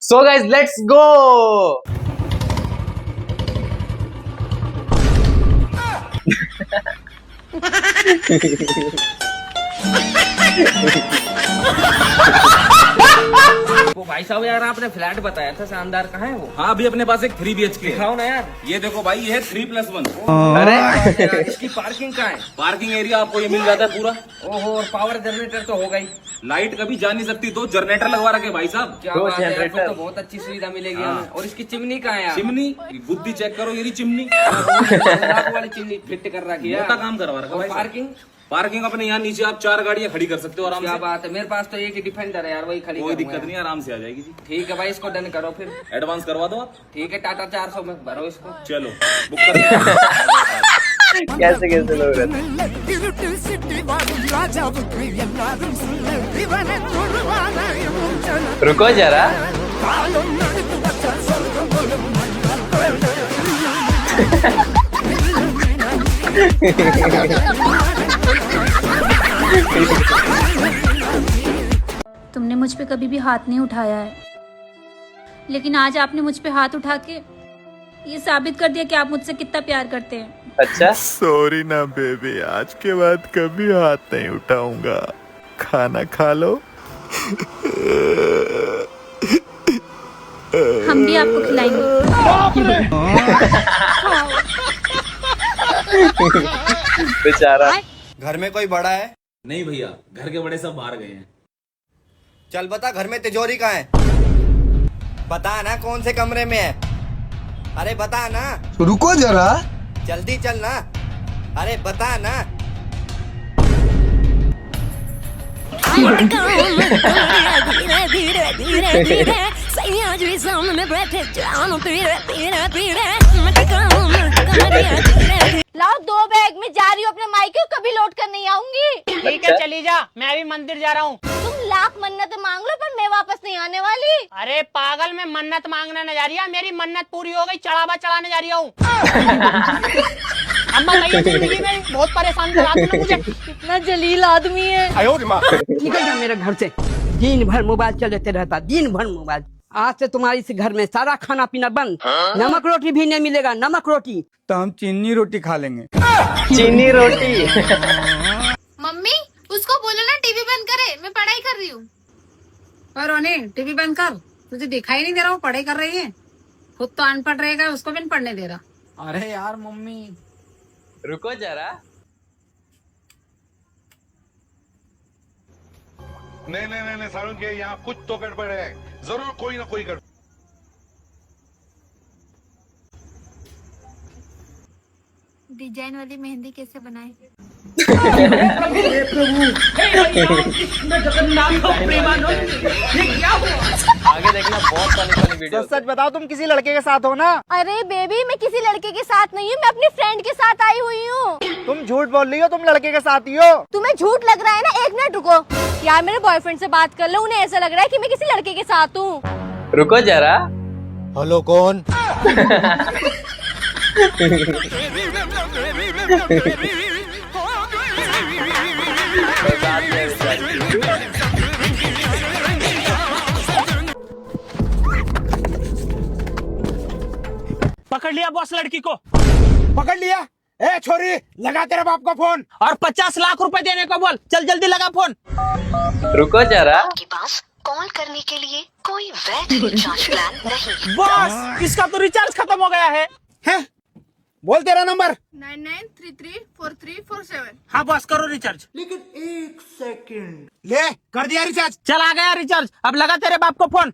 So guys, let's go. वो भाई साहब यार आपने फ्लैट बताया था शानदार, कहाँ है वो? हाँ अभी अपने पास एक 3 BHK है। दिखाओ ना यार। ये देखो भाई, ये है 3+1। अरे यार, इसकी पार्किंग कहाँ है? पार्किंग एरिया आपको ये मिल जाता है पूरा। ओहो, और पावर जनरेटर तो होगा ही। लाइट कभी जा नहीं सकती तो जनरेटर लगवा रखे भाई साहब। क्या दो बात है यार, जनरेटर। फिर तो बहुत अच्छी सुविधा मिलेगी हाँ। हमें। और इसकी चिमनी कहाँ है यार? चिमनी, बुद्धि चेक करो, ये चिमनी लाख वाली चिमनी फिट कर रखी है। मोटा काम करवा रखा और भाई साहब। पार्किंग? पार्किंग अपने यहाँ नीचे आप 4 गाड़ियाँ खड़ी कर सकते हो आराम क्या से। बात है, मेरे पास तो एक ही डिफेंडर है यार, वही खड़ी कोई करूंगा दिक्कत यार। नहीं, आराम से आ जाएगी जी। ठीक है भाई, इसको डन करो फिर। एडवांस करवा दो आप। ठीक है, टाटा 400 में भरो इसको। चलो बुक कर दिया। कैसे कैसे लोग रहते हैं? रुको जरा। तुमने मुझ पे कभी भी हाथ नहीं उठाया है, लेकिन आज आपने मुझ पे हाथ उठा के ये साबित कर दिया कि आप मुझसे कितना प्यार करते हैं। अच्छा, सॉरी ना बेबी, आज के बाद कभी हाथ नहीं उठाऊंगा। खाना खा लो। हम भी आपको खिलाएंगे। बेचारा। घर में कोई बड़ा है? नहीं भैया, घर के बड़े सब बाहर गए हैं। चल बता, घर में तिजोरी कहाँ है? बता ना कौन से कमरे में है? अरे बता ना। रुको जरा। जल्दी चल ना। अरे बता ना। लाओ, 2 बैग में जा रही हूँ अपने मायके, कभी लौट कर नहीं आऊंगी। ठीक है चली जा, मैं भी मंदिर जा रहा हूँ। तुम लाख मन्नत मांग लो, पर मैं वापस नहीं आने वाली। अरे पागल, मैं मन्नत मांगने न जा रही है, मेरी मन्नत पूरी हो गई, चढ़ावा चढ़ाने जा रही हूँ। अम्मा कहीं जिंदगी में बहुत परेशान करा तूने मुझे। कितना जलील आदमी है। निकल जा मेरे घर से। दिन भर मोबाइल चलाते रहता, दिन भर मोबाइल। आज से तुम्हारी इस घर में सारा खाना पीना बंद। नमक रोटी भी नहीं मिलेगा, नमक रोटी। तो हम चीनी रोटी खा लेंगे। चीनी रोटी। मम्मी, उसको बोलो ना टीवी बंद करे, मैं पढ़ाई कर रही हूँ। पर रोनी, टीवी बंद कर, तुझे दिखाई नहीं दे रहा वो पढ़ाई कर रही है। खुद तो अनपढ़ रहेगा, उसको भी नहीं पढ़ने दे रहा। अरे यार मम्मी। रुको जरा। नहीं सारुण के यहाँ कुछ तो गड़बड़ है, जरूर कोई ना कोई गड़बड़। डिजाइन वाली मेहंदी कैसे बनाए? आगे देखना, बहुत फनी वीडियो। सच बताओ, तुम किसी लड़के के साथ हो ना? अरे बेबी, मैं किसी लड़के के साथ नहीं हूँ, मैं अपनी फ्रेंड के साथ आई हुई हूँ। तुम झूठ बोल रही हो, तुम लड़के के साथ ही हो। तुम्हें झूठ लग रहा है ना? 1 मिनट रुको यार, मेरे बॉयफ्रेंड से बात कर लो, उन्हें ऐसा लग रहा है कि मैं किसी लड़के के साथ हूँ। रुको जरा। हेलो, कौन? पकड़ लिया बॉस लड़की को। पकड़ लिया। ए छोरी, लगा तेरे बाप का फोन। और 50 लाख रुपए देने को बोल। चल जल्दी लगा फोन। रुको जरा। आपके पास कॉल करने के लिए कोई वैध रिचार्ज प्लान नहीं। बॉस, इसका तो रिचार्ज खत्म हो गया है। हैं? बोल तेरा नंबर। 99334347। हाँ बॉस, करो रिचार्ज। लेकिन 1 सेकंड। ले, कर दिया रिचार्ज। चल आ गया रिचार्ज, अब लगा तेरे बाप को phone.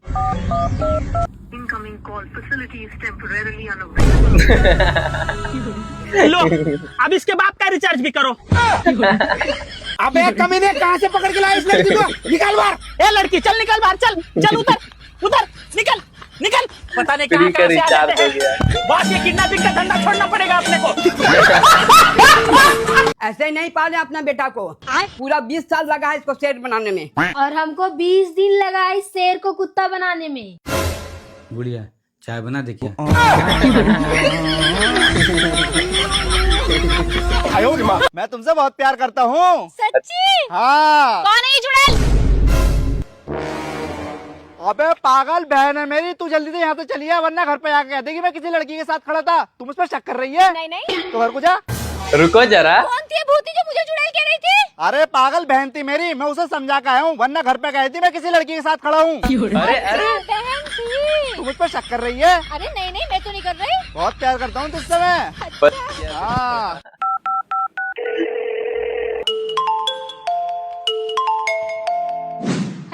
Incoming call facility is temporarily unavailable. लो, अब इसके बाप का रिचार्ज भी करो। अबे कमीने, कहाँ से पकड़ के लाया इस लड़की को? निकाल बाहर। ए लड़की, चल निकल बाहर, चल उधर उधर, निकल निकल। पता नहीं फ्री का कहाँ से आ रिचार्ज जाते हो हैं। गया। बॉस, ये किडनैपिंग का धंधा छोड़ना पड़ेगा अपने को। ऐसे ही नहीं पाले अपना बेटा को। पूरा 20 साल लगा है इसको शेर बनाने में। और हमको 20 दिन लगा इस शेर को कुत्ता बनाने में। गुड़िया, चाय बना दे क्या? मैं तुमसे बहुत प्यार करता हूँ। सच्ची? हाँ। कौन है ये चुड़ैल? अबे पागल बहन है मेरी, तू जल्दी से यहाँ से चलिए वरना घर पे आके कह देगी मैं किसी लड़की के साथ खड़ा था। तुम उस पर शक कर रही है? नहीं नहीं। तो घर को जा। रुको जरा। कौन थी ये भूती जो मुझे चुड़ैल कह रही थी? अरे पागल बहन थी मेरी, मैं उसे समझा के आया हूँ वरना घर पे कह थी मैं किसी लड़की के साथ खड़ा हूँ। अरे अरे बहन थी। तुम उस पर शक कर रही है? अरे नहीं नहीं, मैं तो नहीं कर रही। बहुत प्यार करता हूँ तुझसे मैं। हाँ।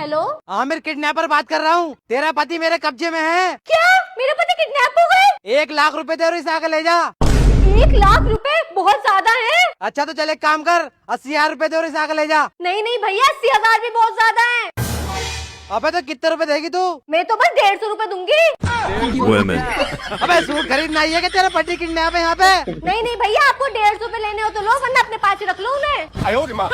हेलो, आमिर किडनैपर बात कर रहा हूँ। तेरा पति मेरे कब्जे में है। क्या मेरे पति किडनैप हो गए? 1 लाख रुपए दे रही आके ले जा। 1 लाख रुपए बहुत ज्यादा है। अच्छा तो चल एक काम कर, 80,000 रुपए दे रही आके ले जा। नहीं नहीं भैया, 80,000 भी बहुत ज्यादा है। अबे तो कितने रुपए देगी तू? मैं तो बस 150 रुपए दूंगी। अबे सूट खरीदना ही है कि तेरा पति किडनैप है यहाँ पे? नहीं नहीं भैया, आपको 150 रुपए लेने हो तो लो, वरना अपने पास ही रख लो उन्हें। 150 रुपया।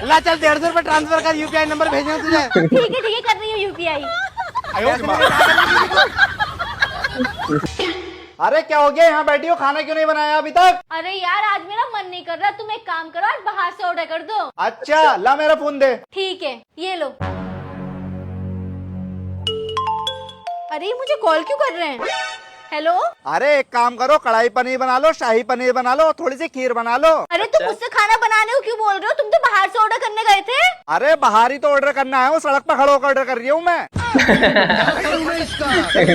ला चल 150 रुपए ट्रांसफर कर, UPI नंबर भेजना तुझे। ठीक है कर रही हूँ UPI। अरे क्या हो गया, यहाँ बैठी हो, खाना क्यों नहीं बनाया अभी तक? अरे यार आज मेरा मन नहीं कर रहा, तुम एक काम करो, आज बाहर से ऑर्डर कर दो। अच्छा ला मेरा फोन दे। ठीक है ये लो। अरे मुझे कॉल क्यों कर रहे हैं? हेलो। अरे एक काम करो, कढ़ाई पनीर बना लो, शाही पनीर बना लो, थोड़ी सी खीर बना लो। अरे तुम मुझसे खाना बनाने को क्यों बोल रहे हो? तुम तो बाहर से ऑर्डर करने गए थे। अरे बाहर ही तो ऑर्डर करना है, वो सड़क पर खड़ा होकर ऑर्डर कर रही हूँ मैं।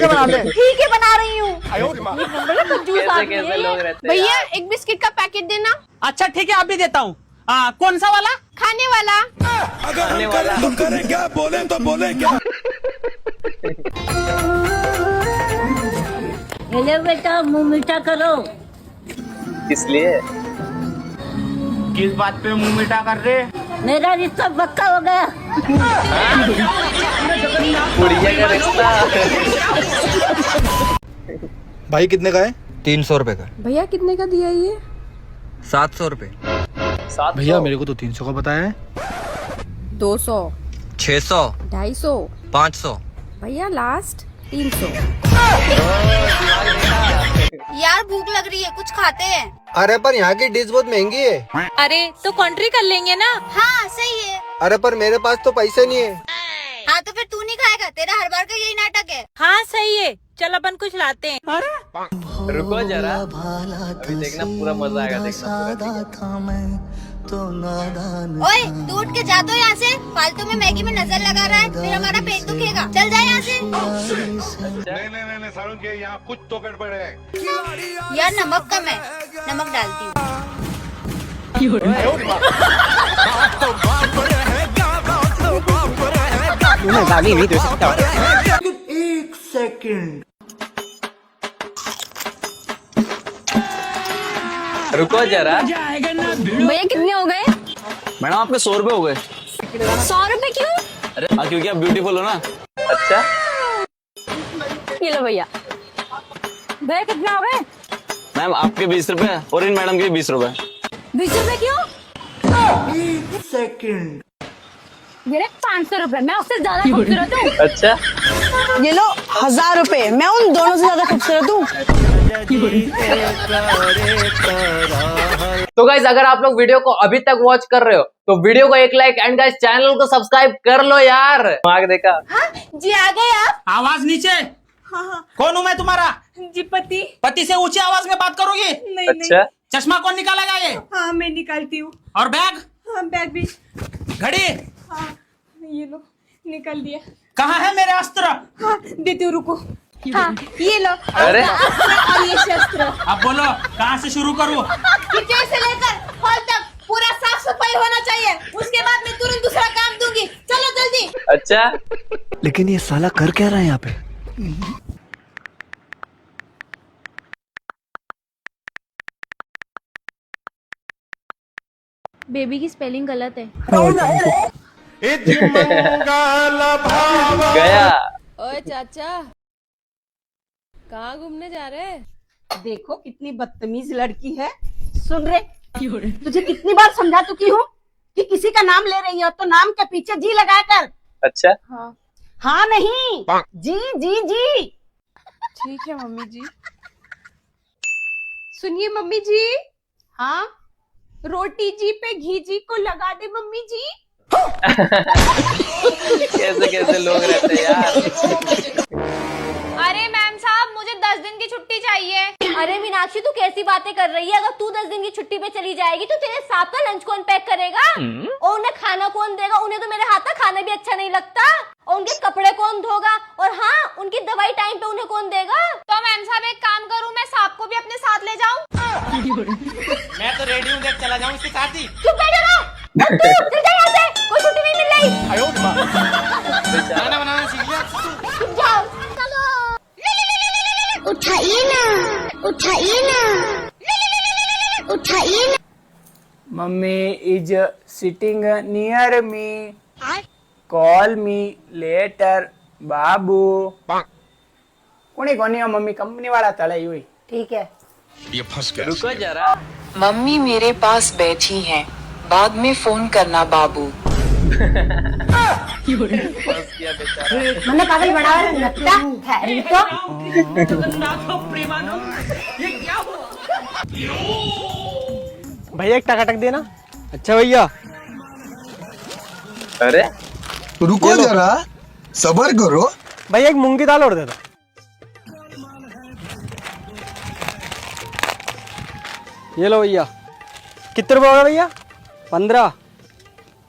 बना ले। ठीक है बना रही हूँ। कैसे लोग रहते हैं भैया एक बिस्किट का पैकेट देना। अच्छा ठीक है, आप भी देता हूँ। कौन सा वाला? खाने वाला। खाने वाला। क्या बोले तो बोले क्या? हेलो बेटा, मुंह मीठा करो। किस लिए? किस बात पे मुंह मीठा कर रहे? मेरा रिश्ता पक्का हो गया। गुड़िया का रिश्ता। भाई कितने का है? 300 रुपए का। भैया कितने का दिया ये? 700 रुपए। भैया मेरे को तो 300 का बताया है। 200, 600, 250। 500। भैया लास्ट 300। यार भूख लग रही है, कुछ खाते हैं। अरे पर यहाँ की डिश बहुत महंगी है। अरे तो कॉन्ट्री कर लेंगे ना। हाँ सही है। अरे पर मेरे पास तो पैसे नहीं है। हाँ तो फिर तू नहीं खाएगा, तेरा हर बार का यही नाटक है। हाँ सही है, चल अपन कुछ लाते हैं। रुको जरा, अभी देखना पूरा मजा आएगा, देखना पूरा। ओए तू उठ के जा तो यहाँ से, फालतू में मैगी में नजर लगा रहा है, फिर हमारा पेट दुखेगा। चल जा यहाँ से। नहीं सारुण के यहाँ कुछ तो गड़बड़ है। यार नमक कम है, नमक डालती हूँ। मैं गाली नहीं दे सकता। 1 सेकंड। रुको जरा। भैया कितने हो गए? मैडम आपके 100 रुपए हो गए। 100 रुपए क्यों? अरे क्योंकि आप ब्यूटीफुल हो ना। अच्छा ये लो भैया। भैया कितने हो गए? मैम आपके 20 रुपए और इन मैडम के 20 रुपए। 20 रुपए क्यों? 1 सेकंड। मेरे 500 रुपए, मैं उससे ज्यादा खूबसूरत हूँ। अच्छा ये लो 1000 रुपए, मैं उन दोनों से ज्यादा खूबसूरत हूँ। तो गाइस अगर आप लोग वीडियो को अभी तक वॉच कर रहे हो तो वीडियो को एक लाइक एंड गाइस चैनल को सब्सक्राइब कर लो यार। आगे देखा। हाँ जी आ गए आप। आवाज नीचे। हाँ। कौन हूँ मैं तुम्हारा? जी पति। पति से ऊंची आवाज में बात करोगे? नहीं अच्छा चश्मा कौन निकालेगा ये? हाँ मैं निकालती हूँ। और बैग? हाँ बैग भी। घड़ी? हाँ ये लो निकाल दिया। कहाँ है मेरे अस्त्र? हाँ देती हूँ, रुको। हाँ ये लो। अरे और ये शस्त्र। अब बोलो कहाँ से शुरू करूँ? नीचे से लेकर हॉल तक पूरा साफ सफाई होना चाहिए, उसके बाद मैं तुरंत दूसरा काम दूंगी। चलो जल्दी। अच्छा लेकिन ये साला कर क्या रहा है यहाँ पे? बेबी की स्पेलिंग गलत है। गया। ओए चाचा, कहाँ घूमने जा रहे हैं? देखो कितनी बदतमीज लड़की है। सुन रे, तुझे कितनी बार समझा चुकी हूँ कि किसी का नाम ले रही हो तो नाम के पीछे जी लगा कर। अच्छा हाँ नहीं, जी जी जी। ठीक है मम्मी जी। सुनिए मम्मी जी। हाँ रोटी जी पे घी जी को लगा दे मम्मी जी। कैसे कैसे लोग रहते हैं यार। अरे मैम साहब, मुझे 10 दिन की छुट्टी चाहिए। अरे मीनाक्षी, तू कैसी बातें कर रही है? अगर तू 10 दिन की छुट्टी पे चली जाएगी तो तेरे साहब का लंच कौन पैक करेगा? और उन्हें खाना कौन देगा? उन्हें तो मेरे हाथ का खाना भी अच्छा नहीं लगता। और उनके कपड़े कौन धोगा? और हाँ, उनकी दवाई टाइम पे उन्हें कौन देगा? तो मैम साहब एक काम करूँ, मैं साहब को भी अपने साथ ले जाऊँ? मैं तो रेडी हूँ, देख चला जाऊँ इसके साथ ही। चुप बैठो ना। और तू चल जा यहाँ से, कोई छुट्टी नहीं मिल रही। खाना बनाना सीख लिया? चुप जाओ। उठाइए ना, उठाइए ना, उठाइए ना। Mummy is sitting near me, call me later बाबू। कोनी कोनी मम्मी कंपनी वाला तले हुई। ठीक है। ये फंस गया। रुको जरा। मम्मी मेरे पास बैठी हैं, बाद में फोन करना बाबू। फंस गया बेचारा। मैंने पागल बना लगता है तो। भैया एक टकाटक देना। अच्छा भैया। अरे रुको जरा, सबर करो। भैया एक मूंग की दाल और दे दो। ये लो भैया। कितने रुपए होगा भैया? 15।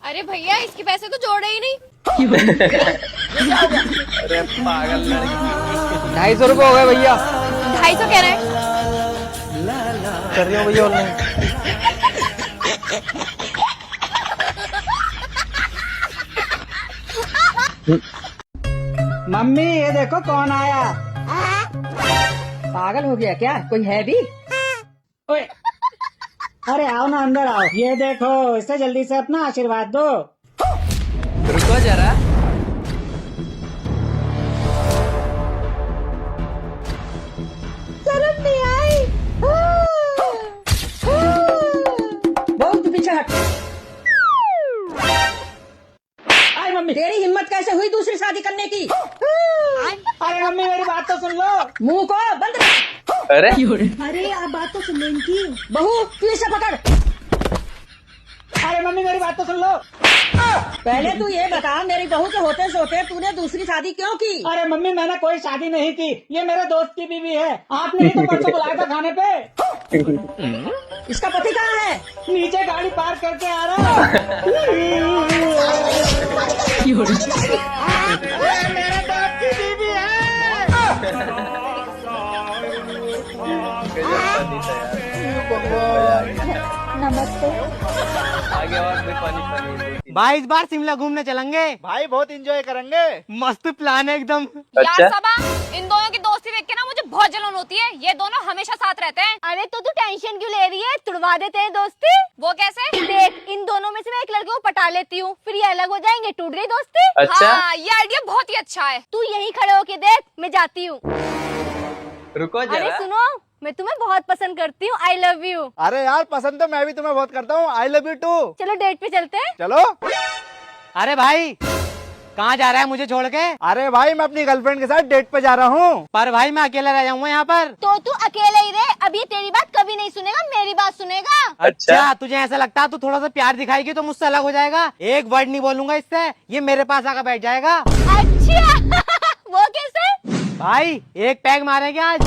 अरे भैया, इसके पैसे तो जोड़े ही नहीं। अरे पागल लड़की। 250 रुपए हो गए भैया। 250 कह रहे हैं? कर रही हूँ भैया ऑनलाइन। मम्मी ये देखो कौन आया। पागल हो गया क्या? कोई है भी? ओए, अरे आओ ना, अंदर आओ। ये देखो, इससे जल्दी से अपना आशीर्वाद दो। रुको जरा। शर्म नहीं आई? बहुत पीछे हट। आई मम्मी, तेरी हिम्मत कैसे हुई दूसरी शादी करने की? अरे मम्मी मेरी बात तो सुन लो। मुंह को बंद कर। अरे अरे आप बात तो सुन लो इनकी। बहू तू इसे पकड़। अरे मम्मी मेरी बात तो सुन लो। पहले तू ये बता, मेरी बहू के होते सोते तूने दूसरी शादी क्यों की? अरे मम्मी मैंने कोई शादी नहीं की, ये मेरे दोस्त की बीवी है। आपने ही तो परसों बुलाया था खाने पे। इसका पति कहाँ है? नीचे गाड़ी पार्क करके आ रहा है। मेरे दोस्त की बीवी है। नमस्ते। आगे और भी पानी पानी। भाई इस बार शिमला घूमने चलेंगे। भाई बहुत एंजॉय करेंगे। मस्त प्लान है एकदम। अच्छा? यार सबा, इन दोनों की दोस्ती देख के ना मुझे बहुत जलन होती है। ये दोनों हमेशा साथ रहते हैं। अरे तो तू टेंशन क्यों ले रही है? तुड़वा देते हैं दोस्ती। वो कैसे? देख, इन दोनों में से मैं एक लड़के को पटा लेती हूँ, फिर ये अलग हो जाएंगे, टूट गई दोस्ती। अच्छा? हाँ, ये आइडिया बहुत ही अच्छा है। तू यहीं खड़े होके देख, मैं जाती हूँ। रुको अरे जरा। सुनो, मैं तुम्हें बहुत पसंद करती हूँ। I love you. अरे यार पसंद तो मैं भी तुम्हें बहुत करता हूँ। I love you too. चलो डेट पे चलते हैं। चलो। अरे भाई कहाँ जा रहा है मुझे छोड़ के? अरे भाई मैं अपनी गर्लफ्रेंड के साथ डेट पे जा रहा हूँ। पर भाई मैं अकेला रह जाऊंगा यहाँ पर। तो तू अकेले ही रहे, अब ये तेरी बात कभी नहीं सुनेगा, मेरी बात सुनेगा। अच्छा तुझे ऐसा लगता है तू थोड़ा सा प्यार दिखाएगी तो मुझसे अलग हो जाएगा? एक वर्ड नहीं बोलूंगा इससे, ये मेरे पास आकर बैठ जाएगा। अच्छा वो कैसे? भाई एक पैग मारेंगे आज।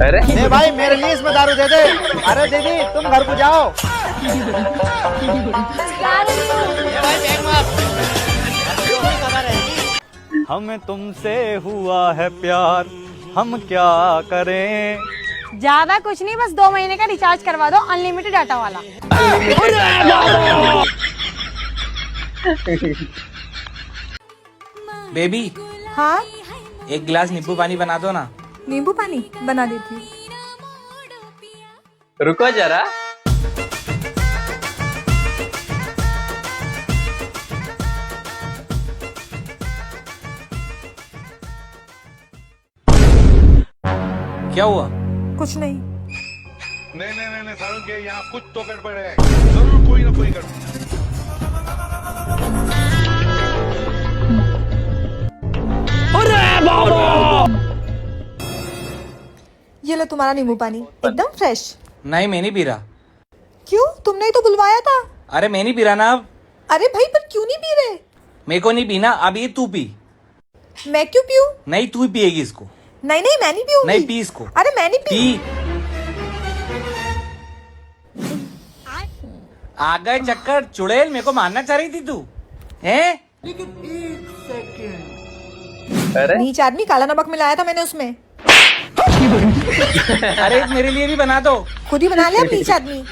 अरे नहीं भाई मेरे लिए इसमें दारू दे दे। अरे दीदी तुम घर को जाओ। हमें तुमसे हुआ है प्यार, हम क्या करें? ज्यादा कुछ नहीं, बस 2 महीने का रिचार्ज करवा दो, अनलिमिटेड डाटा वाला। बेबी, हाँ, एक गिलास नींबू पानी बना दो ना। नींबू पानी बना देती हूँ। रुको जरा। क्या हुआ? कुछ नहीं। नहीं सारुण के यहाँ कुछ तो गड़बड़ है, जरूर कोई ना कोई गड़बड़। ये लो तुम्हारा नींबू पानी, एकदम फ्रेश। नहीं मैं नहीं पी रहा। क्यों? तुमने ही तो बुलवाया था। अरे मैं नहीं पी रहा ना अब। अरे भाई पर क्यों नहीं पी रहे? मेरे को नहीं पीना, अब ये तू पी। मैं क्यों पीऊं? नहीं, तू ही पिएगी इसको। नहीं नहीं मैं नहीं पीऊंगी। नहीं, पी इसको। अरे मैं नहीं पी। आ गए चक्कर, चुड़ैल, मेरे को मारना चाह रही थी तू, हैं? नीच आदमी काला नमक मिलाया था मैंने उसमें। अरे मेरे लिए भी बना दो। खुद ही बना लिया नीच आदमी।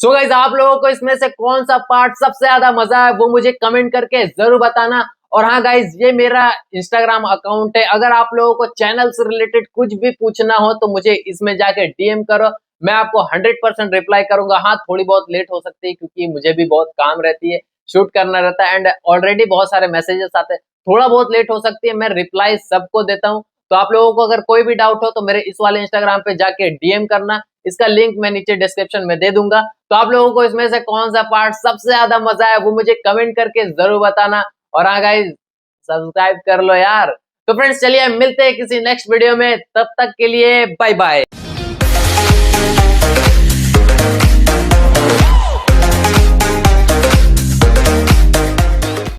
सो गाइस, आप लोगों को इसमें से कौन सा पार्ट सबसे ज्यादा मजा है वो मुझे कमेंट करके जरूर बताना। और हाँ गाइस, ये मेरा इंस्टाग्राम अकाउंट है, अगर आप लोगों को चैनल से रिलेटेड कुछ भी पूछना हो तो मुझे इसमें जाके डीएम करो, मैं आपको 100% रिप्लाई करूंगा। हाँ, थोड़ी बहुत लेट हो सकती है क्योंकि मुझे भी बहुत काम रहती है, शूट करना रहता है एंड ऑलरेडी बहुत सारे मैसेजेस आते हैं, थोड़ा बहुत लेट हो सकती है। मैं रिप्लाई सबको देता हूँ, तो आप लोगों को अगर कोई भी डाउट हो तो मेरे इस वाले इंस्टाग्राम पे जाके डीएम करना, इसका लिंक मैं नीचे डिस्क्रिप्शन में दे दूंगा। तो आप लोगों को इसमें से कौन सा पार्ट सबसे ज्यादा मजा है वो मुझे कमेंट करके जरूर बताना। और हाँ गाइस, सब्सक्राइब कर लो यार। तो फ्रेंड्स, चलिए मिलते हैं किसी नेक्स्ट वीडियो में, तब तक के लिए बाय बाय।